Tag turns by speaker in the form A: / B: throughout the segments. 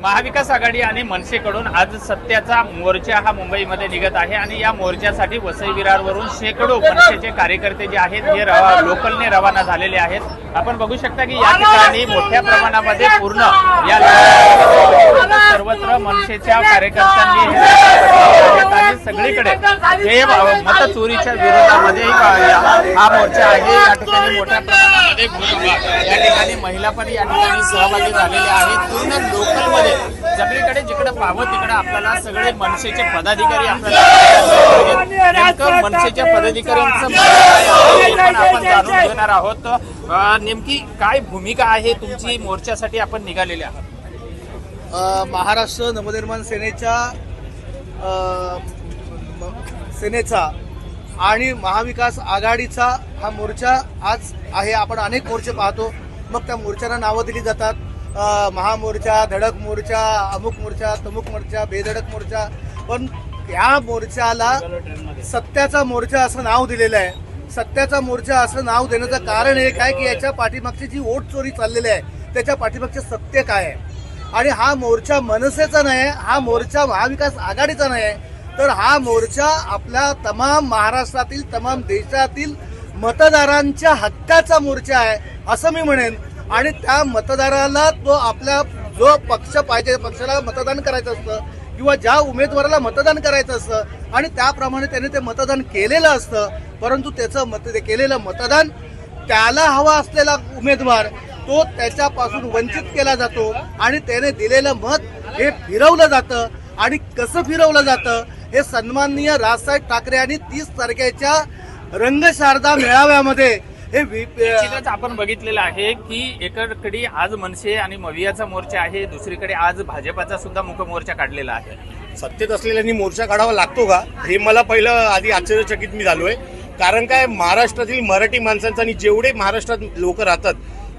A: महाविकास आघाडी आणि मनसेकडून आज सत्याचा मोर्चा हा मुंबईमध्ये निघत आहे आणि या मोर्चासाठी वसई विरारवरून शेकडो मनसेचे कार्यकर्ते जे आहेत हे लोकलने रवाना झालेले आहेत। आपण बघू शकता की या ठिकाणी मोठ्या प्रमाणामध्ये पूर्ण या सर्वत्र मनसेच्या कार्यकर्त्यांनी आणि सगळीकडे हे मत चोरीच्या विरोधामध्ये हा मोर्चा आहे। या ठिकाणी मोठ्या प्रमाणामध्ये या ठिकाणी महिला पण या ठिकाणी सहभागी झालेल्या आहेत। पूर्ण लोकलमध्ये सगळीकडे जिकडे पाहावं तिकडे आपल्याला सगळे मनसेचे पदाधिकारी आपल्याला नेमकं मनसेच्या पदाधिकाऱ्यांचं आपण जाणून घेणार आहोत। नेमकी काय भूमिका आहे तुमची मोर्चासाठी आपण निघालेले आहात?
B: महाराष्ट्र नवनिर्माण सेनेचा आणि महाविकास आघाडीचा हा मोर्चा आज आहे। आपण अनेक मोर्चे पाहतो, मग त्या मोर्चांना नावं दिली जातात, महामोर्चा, धडक मोर्चा, अमुक मोर्चा, तमुक मोर्चा, बेधडक मोर्चा, पण या मोर्चाला सत्याचा मोर्चा असं नाव दिलेलं आहे। सत्याचा मोर्चा असं नाव देण्याचं कारण एक आहे की याच्या पाठीमागची जी वोट चोरी चाललेली आहे त्याच्या पाठीमागचे सत्य काय आहे। आणि हा मोर्चा मनसेचा नाही, हा मोर्चा महाविकास आघाडीचा नाही, तर हा मोर्चा आपल्या तमाम महाराष्ट्रातील तमाम देशातील मतदारांच्या हक्काचा मोर्चा आहे असं मी म्हणेन। आणि त्या मतदाराला तो आपला जो पक्ष पाहिजे पक्षाला मतदान करायचं असतं किंवा ज्या उमेदवाराला मतदान करायचं असतं आणि त्याप्रमाणे त्याने ते मतदान केलेलं असतं, परंतु त्याचं केलेलं मतदान त्याला हवा असलेला उमेदवार तो त्याच्यापासून वंचित केला जातो आणि त्याने दिलेलं मत हे फिरवलं जातं। आणि कसं फिरवलं जातं हे सन्माननीय राजसाहेब ठाकरे यांनी 30 तारखेच्या रंगशारदा मेळाव्यामध्ये हे
A: आपण बघितलेलं आहे की एकीकडे आज मनसे आणि मवियाचा मोर्चा आहे, दुसरीकडे आज भाजपाचा सुद्धा मुख्य मोर्चा काढलेला आहे।
C: सत्तेत असलेल्यांनी मोर्चा काढावा लागतो का हे मला पहिलं आधी आश्चर्यचकित मी झालोय। कारण काय महाराष्ट्रातील मराठी माणसांचं आणि जेवढे महाराष्ट्रात लोक राहतात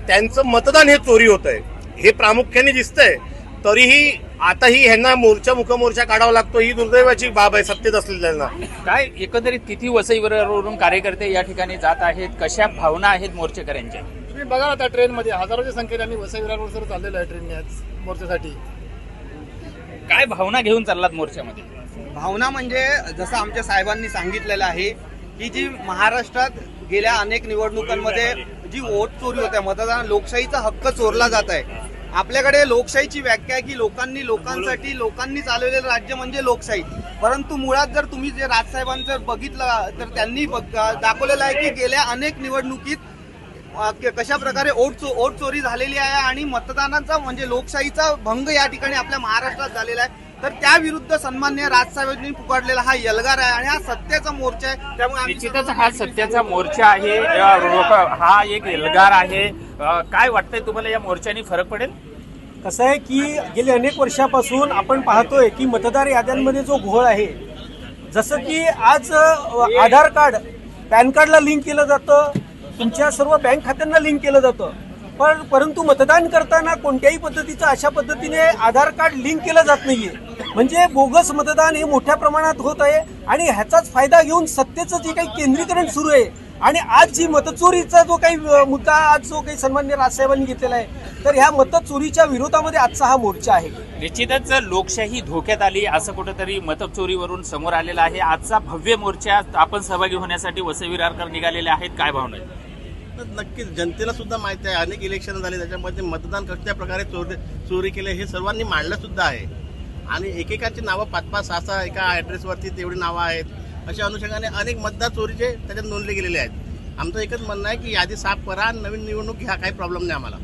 C: त्यांचं मतदान हे चोरी होत आहे हे प्रामुख्याने दिसतंय। तरीही आताही ह्यांना मुखमोर्चा काढावा लागतो ही दुर्दैवाची बाब आहे सत्तेत असलेल्यांना।
A: काय एकंदरीत किती वसईवरून कार्यकर्ते या ठिकाणी जात आहेत, कशा भावना आहेत मोर्चेकऱ्यांच्या?
D: तुम्ही बघा आता ट्रेनमध्ये हजारोच्या संख्येने आम्ही वसई विरारवर चाललेलो आहे ट्रेनने आज मोर्चासाठी।
A: काय भावना घेऊन चाललात मोर्चामध्ये?
B: भावना म्हणजे जसं आमच्या साहेबांनी सांगितलेलं आहे की जी महाराष्ट्रात गेल्या अनेक निवडणुकांमध्ये जी वोट चोरी होते, मतदान लोकशाहीचा हक्क चोरला जात आहे। आपल्याकडे लोकशाहीची व्याख्या आहे की लोकांनी चालवलेलं राज्य म्हणजे लोकशाही, परंतु मुळात जर तुम्ही जे राजसाहेबांचं बघितलं तर त्यांनी दाखवलेलं आहे की गेल्या अनेक निवडणुकीत कशा प्रकारे वोट चोरी झालेली आहे आणि मतदानाचा म्हणजे लोकशाहीचा भंग या ठिकाणी आपल्या महाराष्ट्रात झालेला आहे। तर त्या विरुद्ध सन्माननीय राजसाहेबांनी पुकारलेला हा एल्गार आहे आणि हा सत्याचा मोर्चा आहे। त्यामुळे
A: निश्चितच हा सत्याचा मोर्चा आहे, हा एक एल्गार आहे। काय वाटतंय तुम्हाला या मोर्चाने फरक पडेल?
E: कसं आहे की गेल्या अनेक वर्षापासून आपण पाहतोय की मतदार याद्यांमध्ये जो घोळ आहे, जसं की आज आधार कार्ड पॅन कार्डला लिंक केलं जातं, तुमच्या सर्व बँक खात्यांना लिंक केलं जातं, परंतु मतदान करताना कोणत्याही पद्धतीचं अशा पद्धतीने आधार कार्ड लिंक केलं जात नाहीये। म्हणजे बोगस मतदान हे मोठ्या प्रमाणात होत आहे आणि ह्याचाच फायदा घेऊन सत्तेचं जे काही केंद्रीकरण सुरू आहे आणि आज जी मतचोरीचा जो काही मुद्दा आज जो काही सन्माननीय राजसाहेबांनी घेतलेला आहे, तर ह्या मतचोरीच्या विरोधामध्ये आजचा हा मोर्चा आहे।
A: निश्चितच लोकशाही धोक्यात आली असं कुठेतरी मतचोरीवरून समोर आलेलं आहे। आजचा भव्य मोर्चा आपण सहभागी होण्यासाठी वसई विरारकर निघालेले आहेत, काय भावना आहे?
C: नक्कीच जनतेला सुद्धा माहिती आहे, अनेक इलेक्शन झाले त्याच्यामध्ये मतदान कशा प्रकारे चोरी केले हे सर्वांनी मांडलं सुद्धा आहे। आणि एकेकाची नावं 5-5, 6-6 एका ऍड्रेसवरती तेवढी नावं आहेत, अशा अनुषंगाने अनेक मतदार चोरीचे त्याच्यात नोंदले गेलेले आहेत। आमचं एकच म्हणणं आहे की यादी साफ करा, नवीन निवडणूक घ्या, काही प्रॉब्लेम नाही आम्हाला।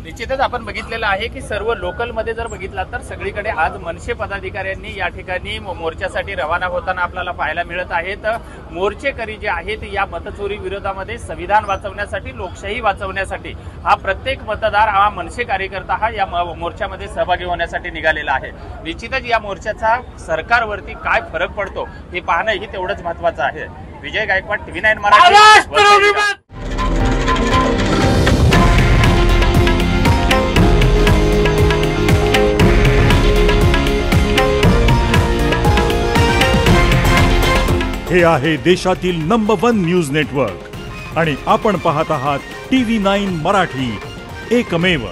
A: निश्चितच आपण बघितलेलं आहे की सर्व लोकलमध्ये जर बघितला तर सगळीकडे आज मनसे पदाधिकाऱ्यांनी या ठिकाणी मोर्चासाठी रवाना होताना आपल्याला पाहायला मिळत आहेत। मोर्चेकरी जे आहेत या मतचोरी विरोधामध्ये संविधान वाचवण्यासाठी, लोकशाही वाचवण्यासाठी हा प्रत्येक मतदार हा मनसे कार्यकर्ता हा या मोर्चामध्ये सहभागी होण्यासाठी निघालेला आहे। निश्चितच या मोर्चाचा सरकारवरती काय फरक पडतो हे पाहणंही तेवढंच महत्वाचं आहे। विजय गायकवाड, TV9 मराठी।
F: हे आहे देशातील नंबर 1 न्यूज नेटवर्क आणि आपण पाहत आहात TV9 मराठी, एकमेव।